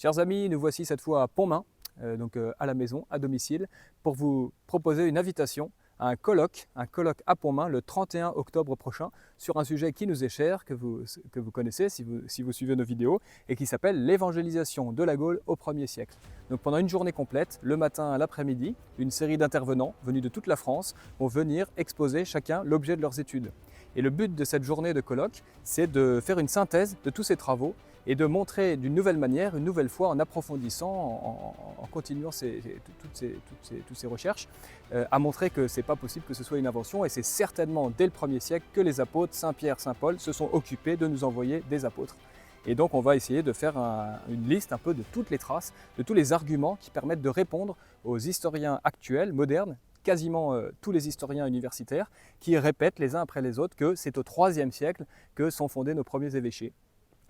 Chers amis, nous voici cette fois à Pontmain, à la maison, à domicile, pour vous proposer une invitation à un colloque à Pontmain le 31 octobre prochain sur un sujet qui nous est cher, que vous connaissez si vous suivez nos vidéos, et qui s'appelle l'évangélisation de la Gaule au 1er siècle. Donc pendant une journée complète, le matin à l'après-midi, une série d'intervenants venus de toute la France vont venir exposer chacun l'objet de leurs études. Et le but de cette journée de colloque, c'est de faire une synthèse de tous ces travaux et de montrer d'une nouvelle manière, une nouvelle fois, en approfondissant, en continuant toutes ces recherches, à montrer que ce n'est pas possible que ce soit une invention, et c'est certainement dès le 1er siècle que les apôtres, Saint Pierre, Saint Paul, se sont occupés de nous envoyer des apôtres. Et donc on va essayer de faire une liste un peu de toutes les traces, de tous les arguments qui permettent de répondre aux historiens actuels, modernes, quasiment tous les historiens universitaires, qui répètent les uns après les autres que c'est au 3e siècle que sont fondés nos premiers évêchés.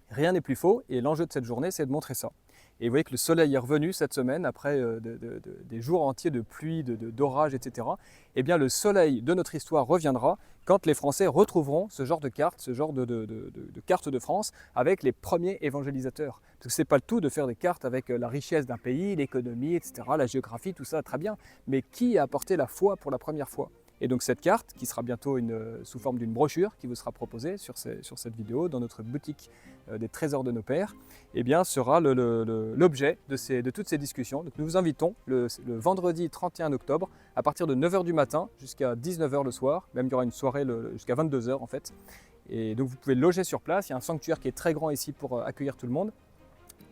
Rien n'est plus faux, et l'enjeu de cette journée, c'est de montrer ça. Et vous voyez que le soleil est revenu cette semaine, après des jours entiers de pluie, d'orage, etc. Eh bien, le soleil de notre histoire reviendra quand les Français retrouveront ce genre de carte, ce genre de carte de France, avec les premiers évangélisateurs. Parce que ce n'est pas le tout de faire des cartes avec la richesse d'un pays, l'économie, etc., la géographie, tout ça, très bien. Mais qui a apporté la foi pour la première fois ? Et donc cette carte, qui sera bientôt sous forme d'une brochure qui vous sera proposée sur cette vidéo dans notre boutique des trésors de nos pères, eh bien, sera l'objet de toutes ces discussions. Donc nous vous invitons le vendredi 31 octobre à partir de 9 h du matin jusqu'à 19 h le soir. Même il y aura une soirée jusqu'à 22 h en fait. Et donc vous pouvez loger sur place. Il y a un sanctuaire qui est très grand ici pour accueillir tout le monde.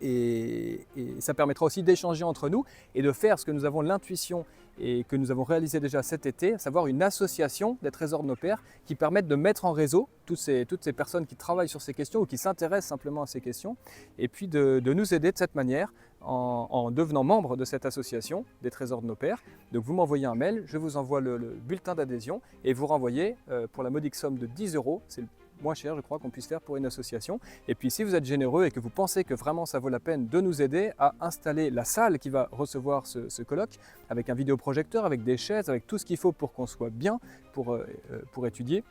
Et ça permettra aussi d'échanger entre nous et de faire ce que nous avons l'intuition et que nous avons réalisé déjà cet été, à savoir une association des trésors de nos pères qui permettent de mettre en réseau toutes ces personnes qui travaillent sur ces questions ou qui s'intéressent simplement à ces questions, et puis de nous aider de cette manière en devenant membre de cette association des trésors de nos pères. Donc vous m'envoyez un mail, je vous envoie le bulletin d'adhésion et vous renvoyez pour la modique somme de 10 €, c'est le moins cher, je crois, qu'on puisse faire pour une association. Et puis si vous êtes généreux et que vous pensez que vraiment ça vaut la peine de nous aider à installer la salle qui va recevoir ce colloque, avec un vidéoprojecteur, avec des chaises, avec tout ce qu'il faut pour qu'on soit bien pour étudier,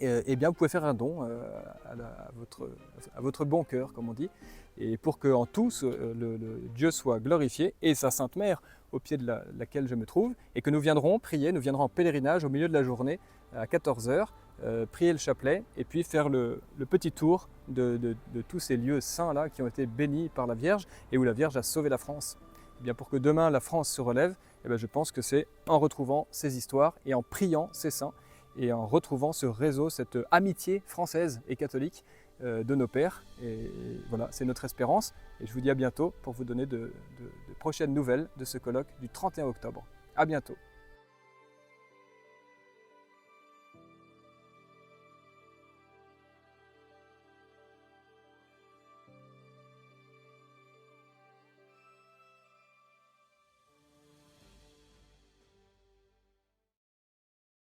eh bien vous pouvez faire un don à votre bon cœur, comme on dit, et pour qu'en tous Dieu soit glorifié et sa Sainte Mère au pied de laquelle je me trouve, et que nous viendrons prier, nous viendrons en pèlerinage au milieu de la journée à 14 h, prier le chapelet et puis faire le petit tour de tous ces lieux saints-là qui ont été bénis par la Vierge et où la Vierge a sauvé la France. Et bien pour que demain la France se relève, eh bien je pense que c'est en retrouvant ces histoires et en priant ces saints et en retrouvant ce réseau, cette amitié française et catholique de nos pères. Et voilà, c'est notre espérance. Et je vous dis à bientôt pour vous donner de prochaines nouvelles de ce colloque du 31 octobre. À bientôt.